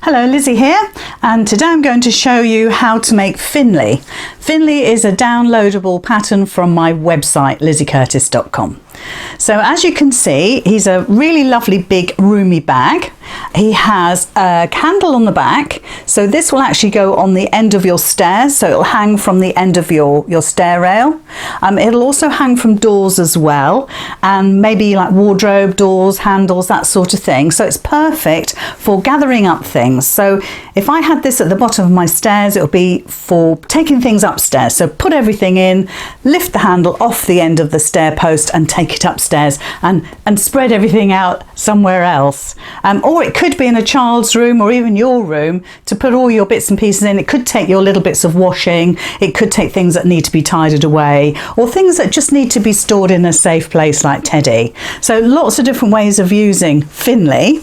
Hello, Lizzie here, and today I'm going to show you how to make Finley. Finley is a downloadable pattern from my website, lizzycurtis.com. So as you can see, he's a really lovely big roomy bag. He has a candle on the back, so this will actually go on the end of your stairs, so it'll hang from the end of your stair rail. It'll also hang from doors as well, and maybe like wardrobe doors, handles, that sort of thing. So it's perfect for gathering up things. So if I had this at the bottom of my stairs, it'll be for taking things upstairs. So put everything in, lift the handle off the end of the stair post and take it upstairs and spread everything out somewhere else. Or it could be in a child's room or even your room to put all your bits and pieces in. It could take your little bits of washing. It could take things that need to be tidied away or things that just need to be stored in a safe place like Teddy. So lots of different ways of using Finley.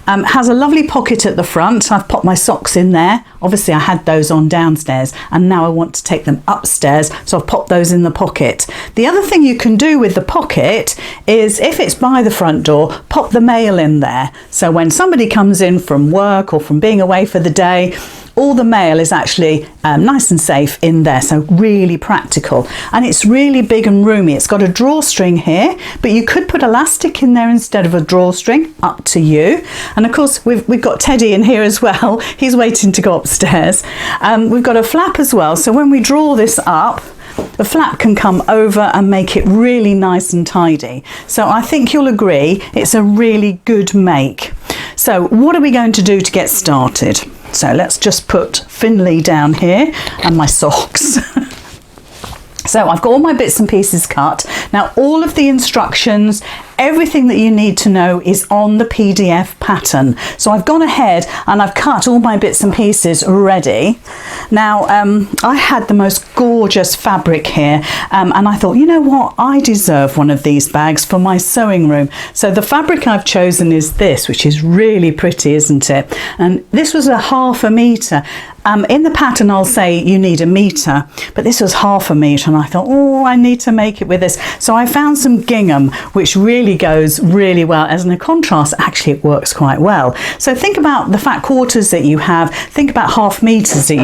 Has a lovely pocket at the front. I've popped my socks in there. Obviously I had those on downstairs and now I want to take them upstairs, so I've popped those in the pocket. The other thing you can do with the pocket is, if it's by the front door, pop the mail in there. So when somebody comes in from work or from being away for the day, all the mail is actually nice and safe in there, so really practical. And it's really big and roomy. It's got a drawstring here, but you could put elastic in there instead of a drawstring, up to you. And of course we've got Teddy in here as well. He's waiting to go upstairs. We've got a flap as well, so when we draw this up, the flap can come over and make it really nice and tidy. So I think you'll agree it's a really good make. So what are we going to do to get started? So let's just put Finley down here and my socks. So I've got all my bits and pieces cut. Now all of the instructions, everything that you need to know is on the PDF pattern. So I've gone ahead and I've cut all my bits and pieces ready. Now I had the most gorgeous fabric here and I thought, you know what, I deserve one of these bags for my sewing room. So the fabric I've chosen is this, which is really pretty, isn't it? And this was a 1/2 metre. In the pattern I'll say you need 1 metre, but this was 1/2 metre and I thought, oh, I need to make it with this. So I found some gingham, which really goes really well. As a contrast, actually it works quite well. So think about the fat quarters that you have, think about 1/2 metres that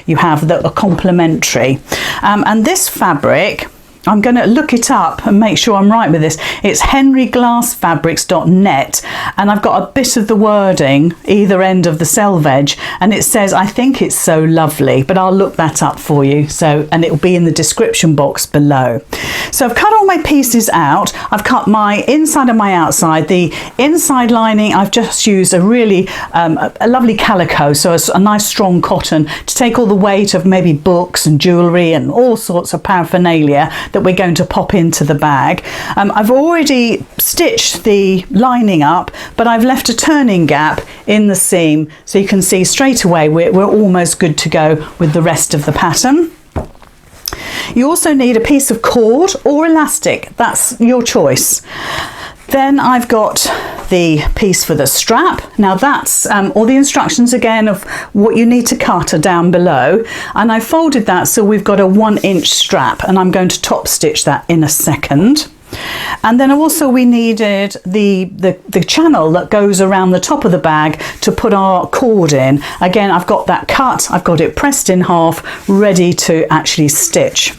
you have that are complementary. And this fabric, I'm going to look it up and make sure I'm right with this. It's henryglassfabrics.net, and I've got a bit of the wording either end of the selvage, and it says, I think it's so lovely, but I'll look that up for you. So, and it will be in the description box below. So I've cut all my pieces out. I've cut my inside and my outside. The inside lining, I've just used a really a lovely calico, so it's a nice strong cotton to take all the weight of maybe books and jewellery and all sorts of paraphernalia that we're going to pop into the bag. I've already stitched the lining up, but I've left a turning gap in the seam, so you can see straight away we're almost good to go with the rest of the pattern. You also need a piece of cord or elastic, that's your choice. Then I've got the piece for the strap. Now that's all the instructions again of what you need to cut are down below, and I folded that so we've got a 1-inch strap, and I'm going to top stitch that in a second. And then also we needed the channel that goes around the top of the bag to put our cord in. Again, I've got that cut, I've got it pressed in half, ready to actually stitch.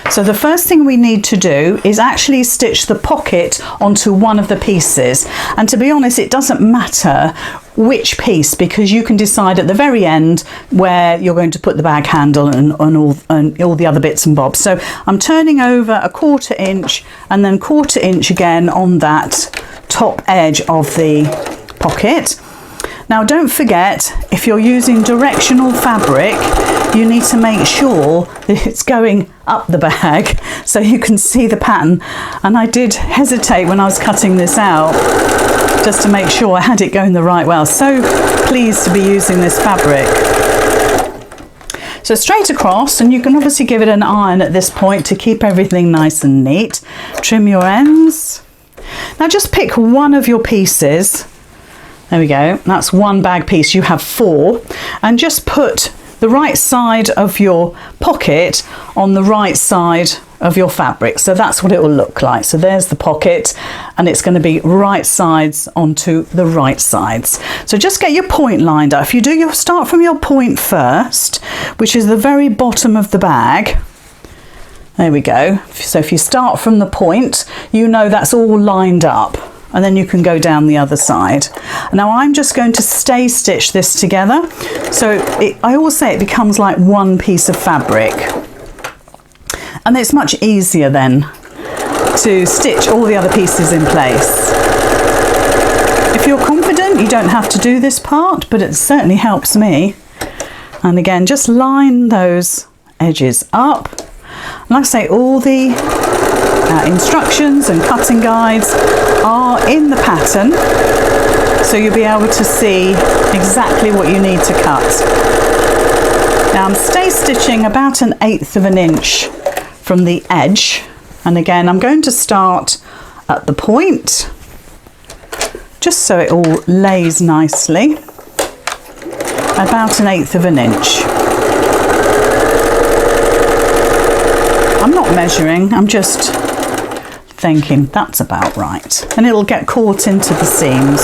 So the first thing we need to do is actually stitch the pocket onto one of the pieces. And to be honest, it doesn't matter which piece, because you can decide at the very end where you're going to put the bag handle and all the other bits and bobs. So I'm turning over a 1/4 inch and then 1/4 inch again on that top edge of the pocket. Now don't forget, if you're using directional fabric, you need to make sure that it's going up the bag so you can see the pattern. And I did hesitate when I was cutting this out, just to make sure I had it going the right way. I was so pleased to be using this fabric. So straight across, and you can obviously give it an iron at this point to keep everything nice and neat. Trim your ends. Now just pick one of your pieces. There we go, that's one bag piece, you have 4, and just put the right side of your pocket on the right side of your fabric. So that's what it will look like. So there's the pocket, and it's going to be right sides onto the right sides. So just get your point lined up. If you do, you'll start from your point first, which is the very bottom of the bag. There we go. So if you start from the point, you know that's all lined up, and then you can go down the other side. Now I'm just going to stay stitch this together. So I always say it becomes like one piece of fabric. And it's much easier then to stitch all the other pieces in place. If you're confident, you don't have to do this part, but it certainly helps me. And again, just line those edges up. And like I say, all the instructions and cutting guides are in the pattern, so you'll be able to see exactly what you need to cut. Now I'm stay stitching about 1/8 of an inch from the edge, and again I'm going to start at the point just so it all lays nicely, about 1/8 of an inch. I'm not measuring, I'm just thinking that's about right, and it'll get caught into the seams.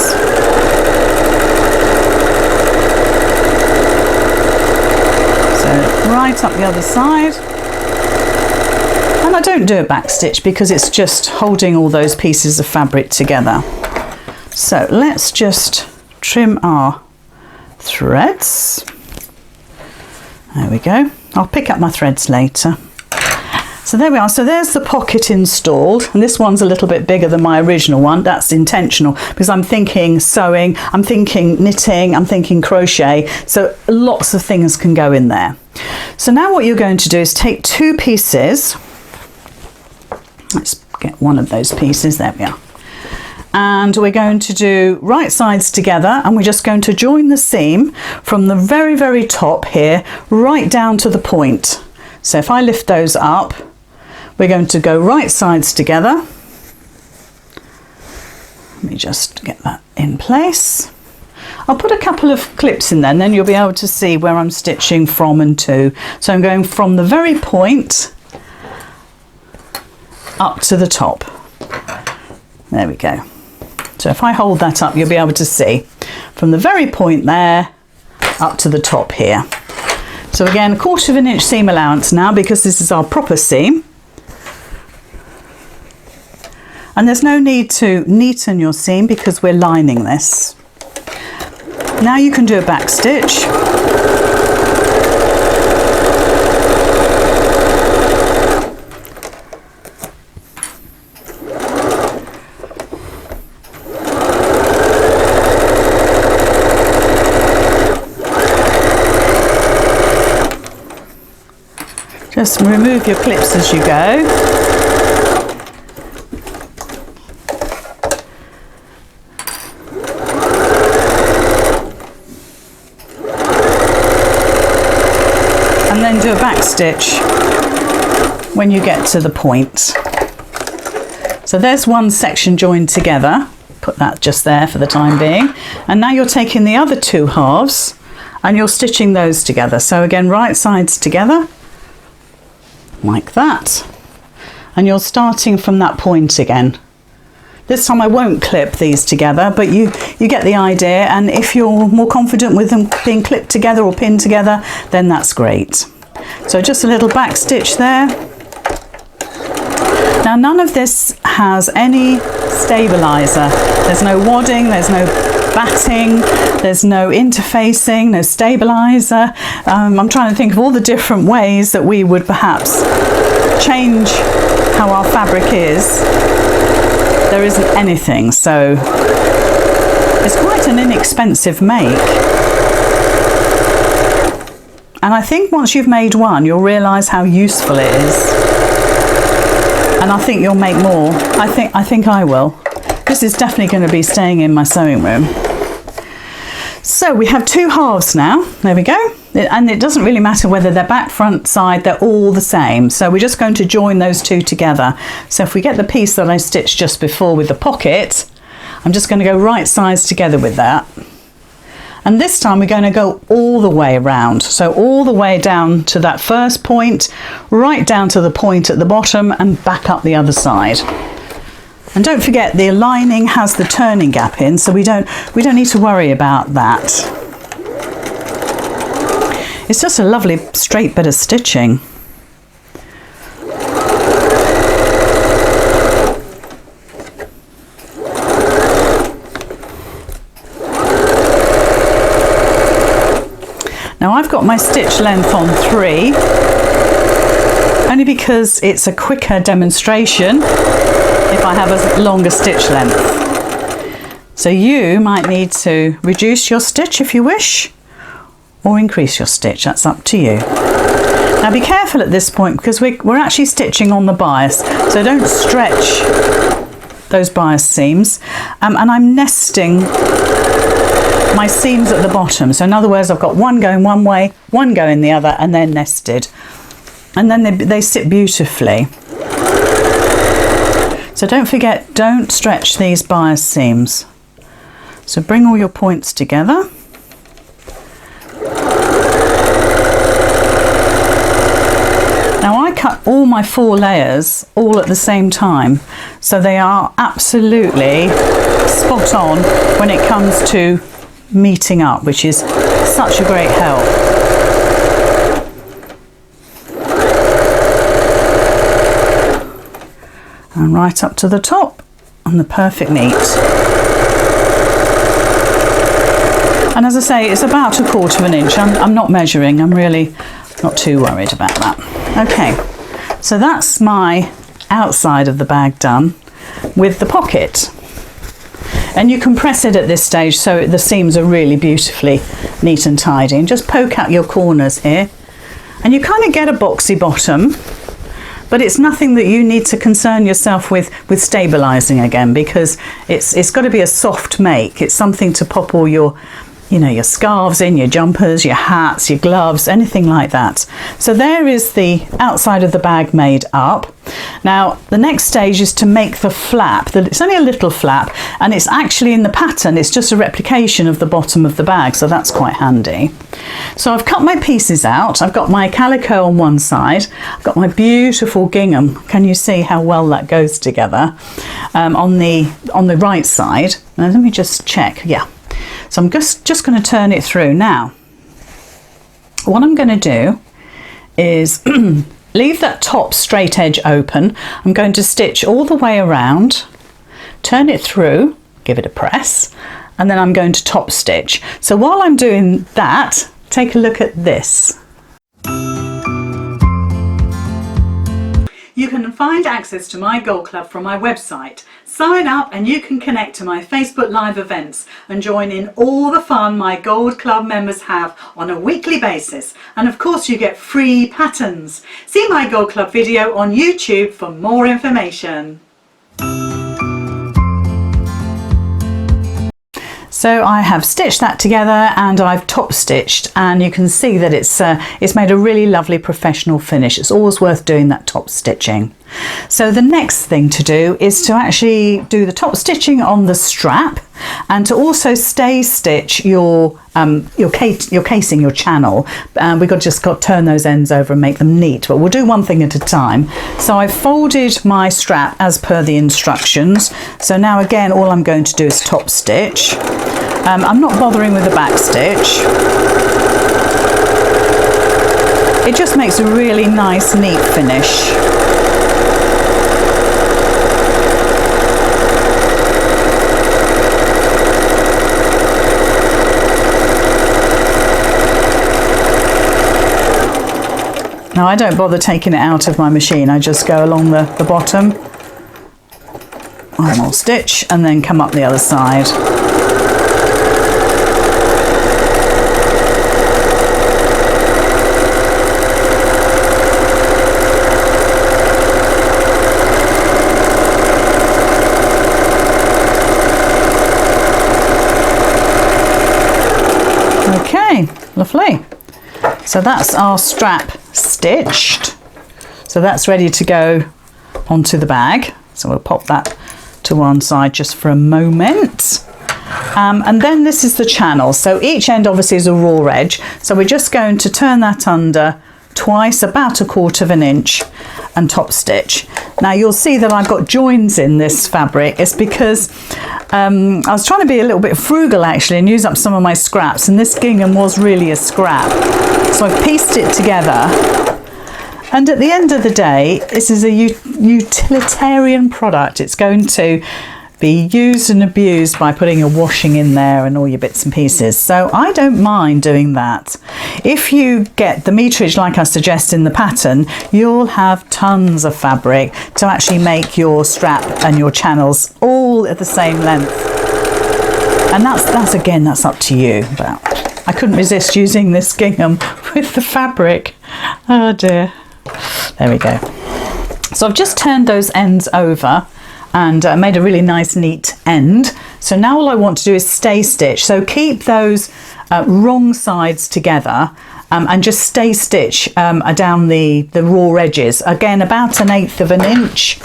So right up the other side, and I don't do a back stitch because it's just holding all those pieces of fabric together. So let's just trim our threads. There we go. I'll pick up my threads later. So there we are. So there's the pocket installed, and this one's a little bit bigger than my original one. That's intentional because I'm thinking sewing, I'm thinking knitting, I'm thinking crochet. So lots of things can go in there. So now what you're going to do is take two pieces. Let's get one of those pieces. There we are. And we're going to do right sides together, and we're just going to join the seam from the very, very top here right down to the point. So if I lift those up, we're going to go right sides together. Let me just get that in place. I'll put a couple of clips in there, and then you'll be able to see where I'm stitching from and to. So I'm going from the very point up to the top. There we go. So if I hold that up, you'll be able to see from the very point there up to the top here. So again, 1/4 of an inch seam allowance now, because this is our proper seam. And there's no need to neaten your seam because we're lining this. Now you can do a back stitch. Just remove your clips as you go. And then do a back stitch when you get to the point. So there's one section joined together. Put that just there for the time being. And now you're taking the other two halves and you're stitching those together. So again, right sides together, like that, and you're starting from that point again. This time I won't clip these together, but you get the idea, and if you're more confident with them being clipped together or pinned together, then that's great. So just a little back stitch there. Now none of this has any stabilizer. There's no wadding, there's no batting, there's no interfacing, no stabilizer. I'm trying to think of all the different ways that we would perhaps change how our fabric is. There isn't anything, so it's quite an inexpensive make. And I think once you've made one, you'll realise how useful it is. And I think you'll make more. I think I will. This is definitely going to be staying in my sewing room. So we have two halves now. There we go. And it doesn't really matter whether they're back, front, side, they're all the same. So we're just going to join those two together. So if we get the piece that I stitched just before with the pocket, I'm just going to go right sides together with that. And this time we're going to go all the way around. So all the way down to that first point, right down to the point at the bottom and back up the other side. And don't forget the lining has the turning gap in, so we don't need to worry about that. It's just a lovely straight bit of stitching. Now I've got my stitch length on 3, only because it's a quicker demonstration if I have a longer stitch length. So you might need to reduce your stitch if you wish, or increase your stitch, that's up to you. Now be careful at this point because we're actually stitching on the bias, so don't stretch those bias seams. And I'm nesting my seams at the bottom. So in other words, I've got one going one way, one going the other, and they're nested. And then they sit beautifully. So don't forget, don't stretch these bias seams. So bring all your points together. Now I cut all my 4 layers all at the same time, so they are absolutely spot on when it comes to meeting up, which is such a great help. And right up to the top on the perfect meet. And as I say, it's about 1/4 inch. I'm not measuring, I'm really not too worried about that. Okay, so that's my outside of the bag done with the pocket. And you can press it at this stage so the seams are really beautifully neat and tidy. And just poke out your corners here. And you kind of get a boxy bottom, but it's nothing that you need to concern yourself with stabilising again, because it's got to be a soft make. It's something to pop all your, your scarves in, your jumpers, your hats, your gloves, anything like that. So there is the outside of the bag made up. Now the next stage is to make the flap. It's only a little flap, and it's actually in the pattern, it's just a replication of the bottom of the bag, so that's quite handy. So I've cut my pieces out. I've got my calico on one side, I've got my beautiful gingham, can you see how well that goes together, on the right side. Now let me just check, yeah. So I'm just going to turn it through. Now what I'm going to do is leave that top straight edge open. I'm going to stitch all the way around, turn it through, give it a press, and then I'm going to top stitch. So while I'm doing that, take a look at this. You can find access to my Gold Club from my website. Sign up and you can connect to my Facebook Live events and join in all the fun my Gold Club members have on a weekly basis. And of course you get free patterns. See my Gold Club video on YouTube for more information. So I have stitched that together and I've top stitched, and you can see that it's made a really lovely professional finish. It's always worth doing that top stitching. So the next thing to do is to actually do the top stitching on the strap, and to also stay stitch your casing, your channel. We've just got to turn those ends over and make them neat, but we'll do one thing at a time. So I've folded my strap as per the instructions. So now again, all I'm going to do is top stitch. I'm not bothering with the back stitch. It just makes a really nice, neat finish. Now I don't bother taking it out of my machine, I just go along the bottom, one more stitch, and then come up the other side. Okay, lovely. So that's our strap stitched. So that's ready to go onto the bag. So we'll pop that to one side just for a moment. And then this is the channel. So each end obviously is a raw edge. So we're just going to turn that under, twice, about 1/4 inch, and top stitch. Now you'll see that I've got joins in this fabric. It's because I was trying to be a little bit frugal actually and use up some of my scraps, and this gingham was really a scrap. So I've pieced it together. And at the end of the day, this is a utilitarian product. It's going to be used and abused by putting your washing in there and all your bits and pieces. So I don't mind doing that. If you get the meterage like I suggest in the pattern, you'll have tons of fabric to actually make your strap and your channels all at the same length. And that's up to you. But I couldn't resist using this gingham with the fabric. Oh dear. There we go. So I've just turned those ends over and made a really nice neat end. So now all I want to do is stay stitch. So keep those wrong sides together and just stay stitch down the raw edges. Again, about 1/8 inch.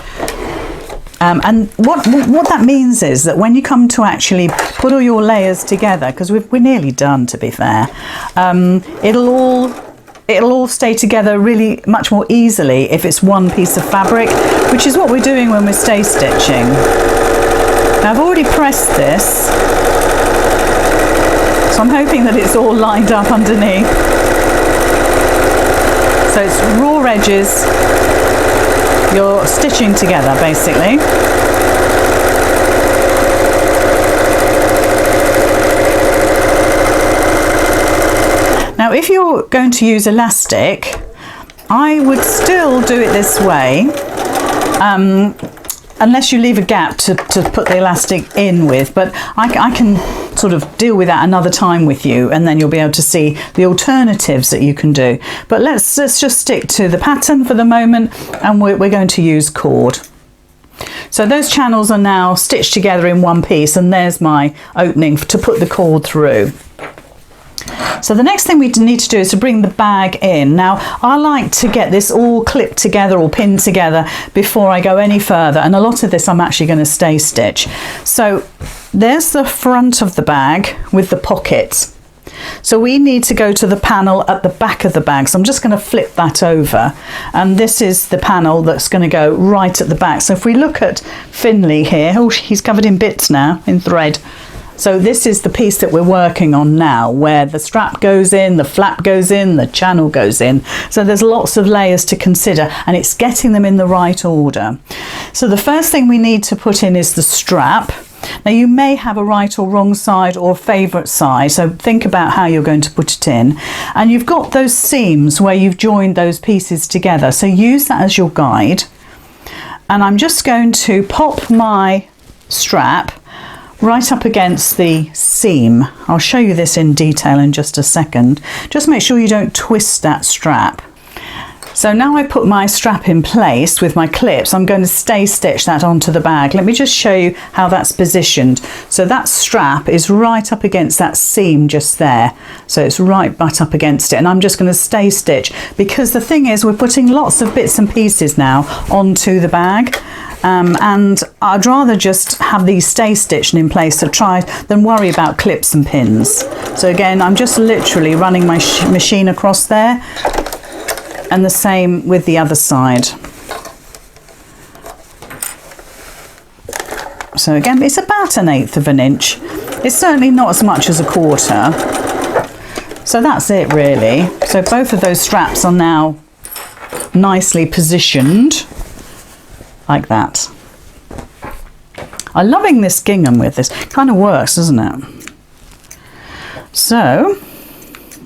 And what that means is that when you come to actually put all your layers together, because we're nearly done to be fair, it'll all stay together really much more easily if it's one piece of fabric, which is what we're doing when we're stay stitching. Now I've already pressed this, so I'm hoping that it's all lined up underneath. So it's raw edges, you're stitching together basically. Now if you're going to use elastic, I would still do it this way, unless you leave a gap to put the elastic in with, but I can sort of deal with that another time with you, and then you'll be able to see the alternatives that you can do. But let's just stick to the pattern for the moment, and we're going to use cord. So those channels are now stitched together in one piece, and there's my opening to put the cord through. So the next thing we need to do is to bring the bag in. Now I like to get this all clipped together or pinned together before I go any further, and a lot of this I'm actually going to stay stitch. So there's the front of the bag with the pockets. So we need to go to the panel at the back of the bag. So I'm just going to flip that over, and this is the panel that's going to go right at the back. So if we look at Finley here, oh, he's covered in bits now, in thread. So this is the piece that we're working on now, where the strap goes in, the flap goes in, the channel goes in. So there's lots of layers to consider, and it's getting them in the right order. So the first thing we need to put in is the strap. Now you may have a right or wrong side or favourite side, so think about how you're going to put it in. And you've got those seams where you've joined those pieces together, so use that as your guide. And I'm just going to pop my strap right up against the seam. I'll show you this in detail in just a second. Just make sure you don't twist that strap. So now I put my strap in place with my clips. I'm going to stay stitch that onto the bag. Let me just show you how that's positioned. So that strap is right up against that seam just there. So it's right butt up against it, and I'm just going to stay stitch, because the thing is we're putting lots of bits and pieces now onto the bag. And I'd rather just have these stay stitched in place than worry about clips and pins. So again, I'm just literally running my machine across there, and the same with the other side. So again, it's about 1/8 inch. It's certainly not as much as 1/4. So that's it really. So both of those straps are now nicely positioned like that. I'm loving this gingham with this. Kind of works, doesn't it? So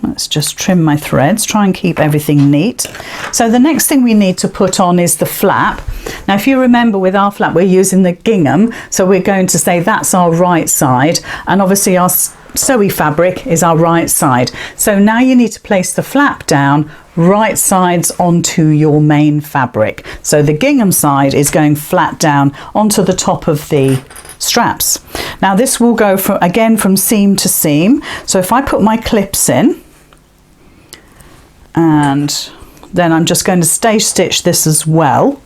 let's just trim my threads, try and keep everything neat. So the next thing we need to put on is the flap. Now if you remember, with our flap we're using the gingham, so we're going to say that's our right side, and obviously our sewy fabric is our right side. So now you need to place the flap down right sides onto your main fabric. So the gingham side is going flat down onto the top of the straps. Now this will go again from seam to seam. So if I put my clips in, and then I'm just going to stay stitch this as well.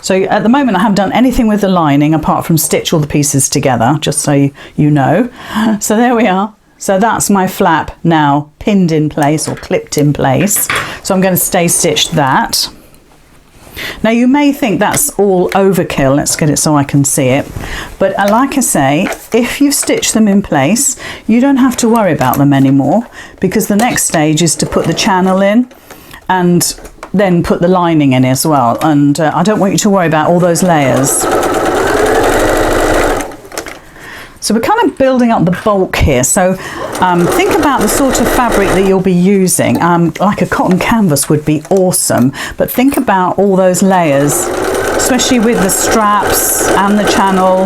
So at the moment I haven't done anything with the lining apart from stitch all the pieces together, just so you know. So there we are. So that's my flap now pinned in place or clipped in place. So I'm going to stay stitch that. Now you may think that's all overkill. Let's get it so I can see it. But like I say, if you've stitched them in place, you don't have to worry about them anymore, because the next stage is to put the channel in and then put the lining in as well. And I don't want you to worry about all those layers. So we're kind of building up the bulk here. So think about the sort of fabric that you'll be using. Like a cotton canvas would be awesome, but think about all those layers, especially with the straps and the channel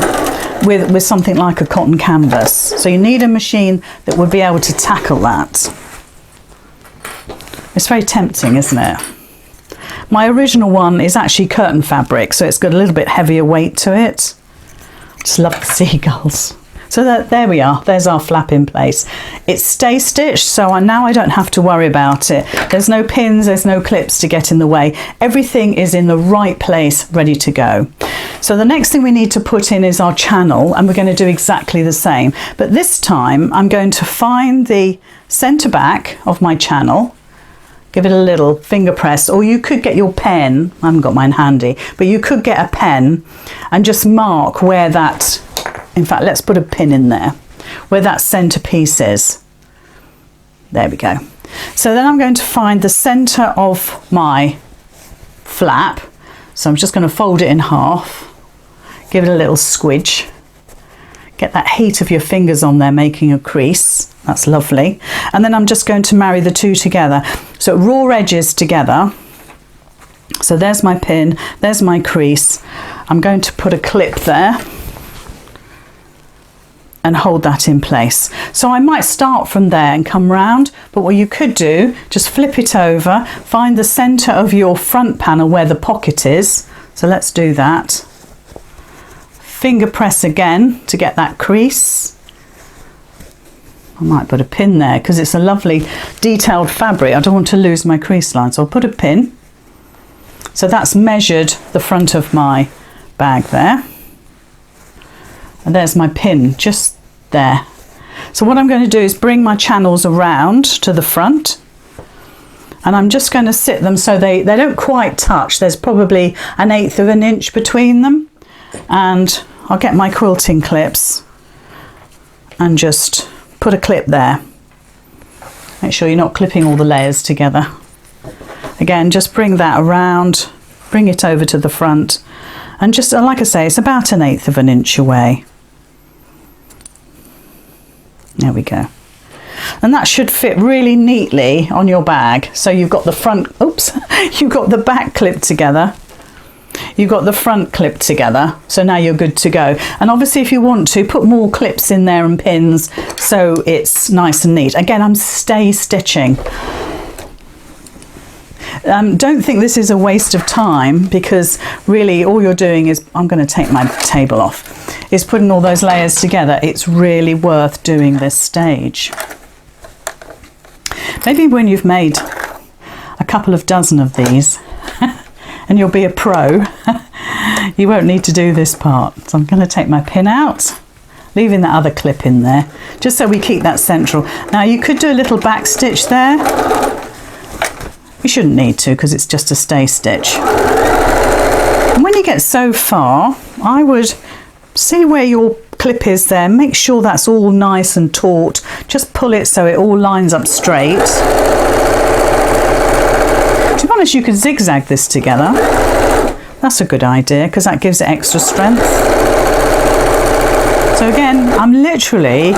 with something like a cotton canvas. So you need a machine that would be able to tackle that. It's very tempting, isn't it? My original one is actually curtain fabric, so it's got a little bit heavier weight to it. Just love the seagulls. So there we are, there's our flap in place. It's stay stitched, so now I don't have to worry about it. There's no pins, there's no clips to get in the way. Everything is in the right place, ready to go. So the next thing we need to put in is our channel, and we're going to do exactly the same. But this time I'm going to find the centre back of my channel, give it a little finger press, or you could get your pen, I haven't got mine handy, but you could get a pen and just mark where that, in fact, let's put a pin in there, where that centre piece is. There we go. So then I'm going to find the centre of my flap. So I'm just going to fold it in half, give it a little squidge, get that heat of your fingers on there, making a crease. That's lovely. And then I'm just going to marry the two together. So raw edges together. So there's my pin, there's my crease. I'm going to put a clip there and hold that in place. So I might start from there and come round, but what you could do, just flip it over, find the center of your front panel where the pocket is. So let's do that. Finger press again to get that crease. I might put a pin there because it's a lovely detailed fabric. I don't want to lose my crease line, so I'll put a pin. So that's measured the front of my bag there. And there's my pin just there. So what I'm going to do is bring my channels around to the front, and I'm just going to sit them so they don't quite touch. There's probably 1/8 of an inch between them, and I'll get my quilting clips and just put a clip there. Make sure you're not clipping all the layers together. Again, just bring that around, bring it over to the front, and just like I say, it's about 1/8 of an inch away. There we go. And that should fit really neatly on your bag. So you've got the front, oops, you've got the back clipped together. You've got the front clipped together. So now you're good to go. And obviously if you want to, put more clips in there and pins so it's nice and neat. Again, I'm stay stitching. Don't think this is a waste of time, because really all you're doing is, I'm going to take my table off, is putting all those layers together. It's really worth doing this stage. Maybe when you've made a couple of dozen of these and you'll be a pro, you won't need to do this part. So I'm going to take my pin out, leaving that other clip in there, just so we keep that central. Now you could do a little back stitch there. You shouldn't need to, because it's just a stay stitch. And when you get so far, I would see where your clip is there, make sure that's all nice and taut, just pull it so it all lines up straight. To be honest, you could zigzag this together. That's a good idea, because that gives it extra strength. So again, I'm literally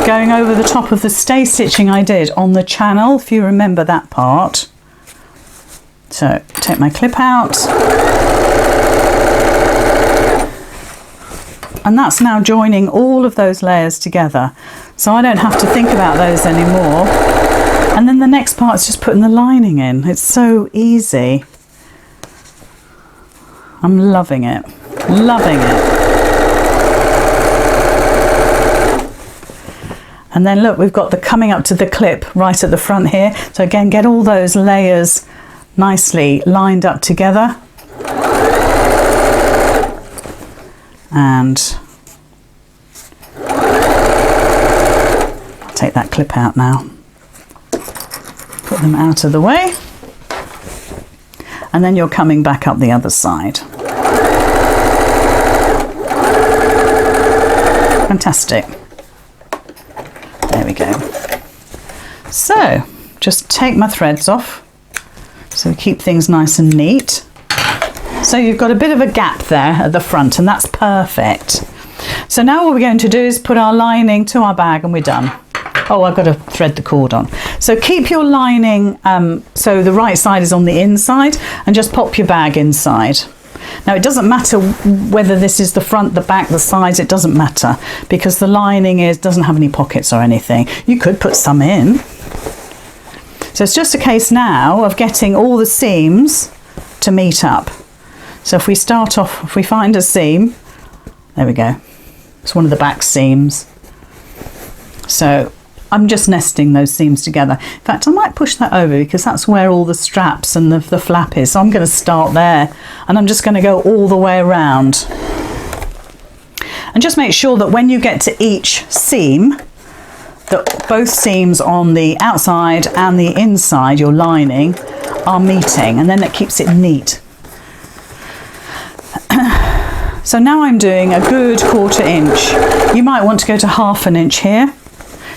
going over the top of the stay stitching I did on the channel, if you remember that part. So take my clip out, and that's now joining all of those layers together, so I don't have to think about those anymore. And then the next part is just putting the lining in. It's so easy. I'm loving it, loving it. And then look, we've got the coming up to the clip right at the front here. So again, get all those layers nicely lined up together, and I'll take that clip out now. Put them out of the way. And then you're coming back up the other side. Fantastic. There we go. So, just take my threads off. So we keep things nice and neat. So you've got a bit of a gap there at the front, and that's perfect. So now what we're going to do is put our lining to our bag and we're done. Oh, I've got to thread the cord on. So keep your lining so the right side is on the inside, and just pop your bag inside. Now it doesn't matter whether this is the front, the back, the sides, it doesn't matter, because the lining doesn't have any pockets or anything. You could put some in. So it's just a case now of getting all the seams to meet up. So if we start off, if we find a seam, there we go. It's one of the back seams. So I'm just nesting those seams together. In fact, I might push that over because that's where all the straps and the flap is. So I'm going to start there, and I'm just going to go all the way around. And just make sure that when you get to each seam, that both seams on the outside and the inside, your lining, are meeting, and then that keeps it neat. So now I'm doing a good 1/4 inch. You might want to go to 1/2 inch here,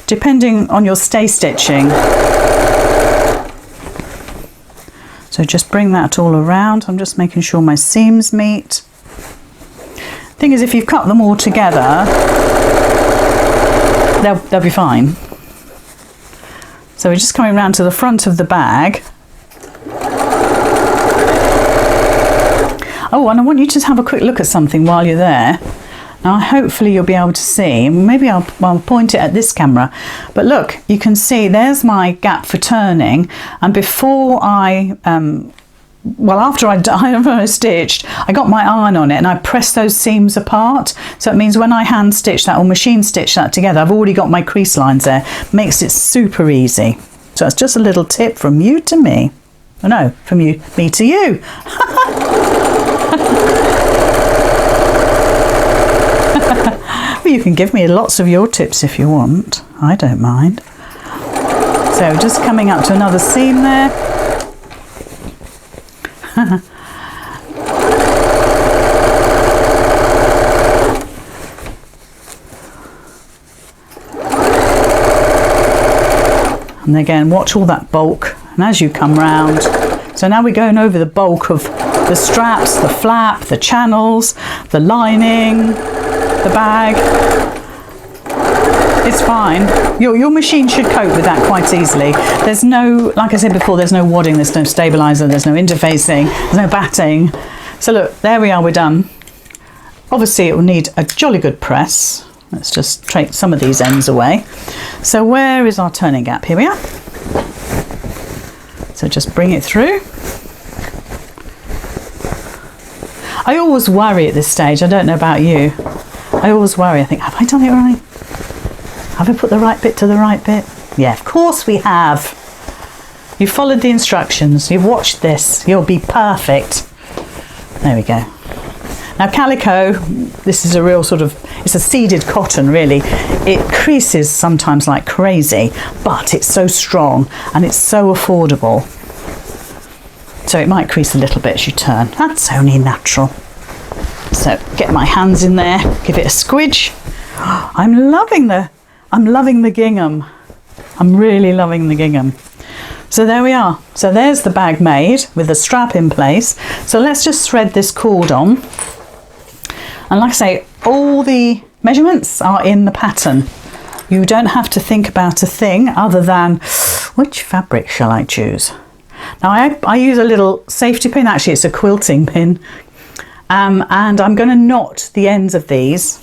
depending on your stay stitching. So just bring that all around. I'm just making sure my seams meet. Thing is, if you've cut them all together, they'll be fine. So we're just coming around to the front of the bag. Oh, and I want you to have a quick look at something while you're there. Now, hopefully you'll be able to see. Maybe I'll point it at this camera. But look, you can see there's my gap for turning. And before after I stitched, I got my iron on it and I pressed those seams apart. So it means when I hand stitch that or machine stitch that together, I've already got my crease lines there. Makes it super easy. So it's just a little tip from you to me. Oh no, from me to you. Well, you can give me lots of your tips if you want. I don't mind. So just coming up to another seam there. And again, watch all that bulk, and as you come round, so now we're going over the bulk of the straps, the flap, the channels, the lining, the bag. It's fine. Your machine should cope with that quite easily. There's no, like I said before, there's no wadding, there's no stabiliser, there's no interfacing, there's no batting. So look, there we are, we're done. Obviously it will need a jolly good press. Let's just take some of these ends away. So where is our turning gap? Here we are. So just bring it through. I always worry at this stage, I don't know about you. I always worry, I think, have I done it right? Have I put the right bit to the right bit? Yeah, of course we have. You've followed the instructions, you've watched this, you'll be perfect. There we go. Now calico, this is a real sort of, it's a seeded cotton really. It creases sometimes like crazy, but it's so strong and it's so affordable. So it might crease a little bit as you turn. That's only natural. So get my hands in there, give it a squidge. I'm loving the gingham. I'm really loving the gingham. So there we are. So there's the bag made with the strap in place. So let's just thread this cord on. And like I say, all the measurements are in the pattern. You don't have to think about a thing other than which fabric shall I choose. Now I use a little safety pin, actually it's a quilting pin, and I'm going to knot the ends of these.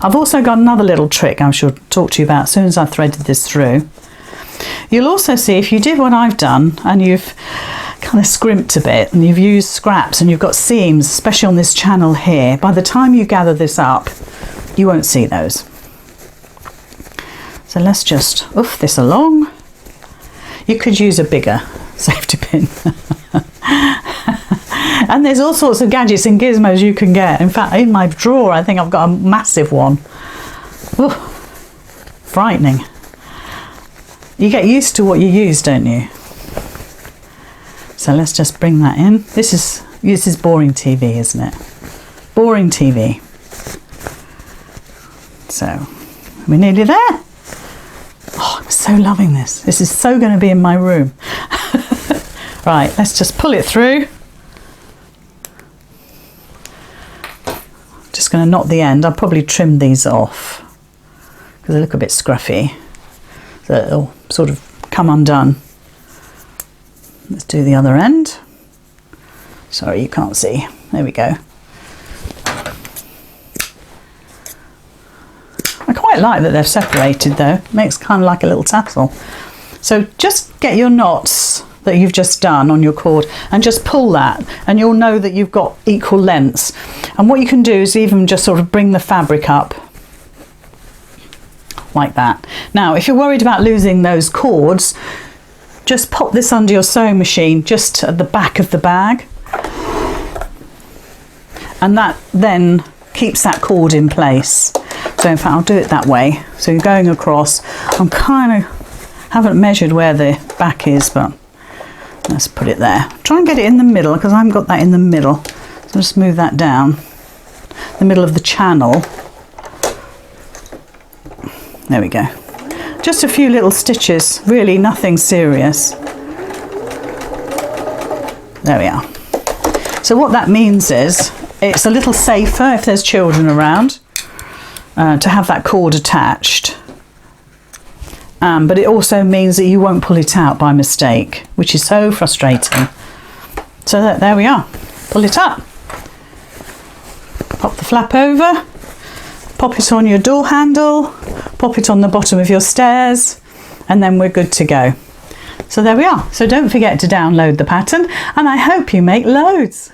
I've also got another little trick I shall talk to you about as soon as I've threaded this through. You'll also see if you did what I've done and you've kind of scrimped a bit and you've used scraps and you've got seams, especially on this channel here, by the time you gather this up, you won't see those. So let's just oof this along. You could use a bigger safety pin. And there's all sorts of gadgets and gizmos you can get. In fact, in my drawer, I think I've got a massive one. Oof, frightening. You get used to what you use, don't you? So let's just bring that in. This is boring TV, isn't it? Boring TV. So we're nearly there. Oh, I'm so loving this. This is so going to be in my room. Right, let's just pull it through. Just going to knot the end. I'll probably trim these off because they look a bit scruffy. So it'll sort of come undone. Let's do the other end. Sorry, you can't see. There we go. I quite like that they've separated though. Makes kind of like a little tassel. So just get your knots that you've just done on your cord and just pull that, and you'll know that you've got equal lengths. And what you can do is even just sort of bring the fabric up like that. Now, if you're worried about losing those cords, just pop this under your sewing machine just at the back of the bag, and that then keeps that cord in place. So in fact, I'll do it that way. So you're going across. I'm kind of haven't measured where the back is, but let's put it there. Try and get it in the middle because I haven't got that in the middle. So just move that down the middle of the channel. There we go. Just a few little stitches, really nothing serious. There we are. So what that means is it's a little safer if there's children around to have that cord attached. But it also means that you won't pull it out by mistake, which is so frustrating. So there we are. Pull it up. Pop the flap over. Pop it on your door handle. Pop it on the bottom of your stairs. And then we're good to go. So there we are. So don't forget to download the pattern, and I hope you make loads.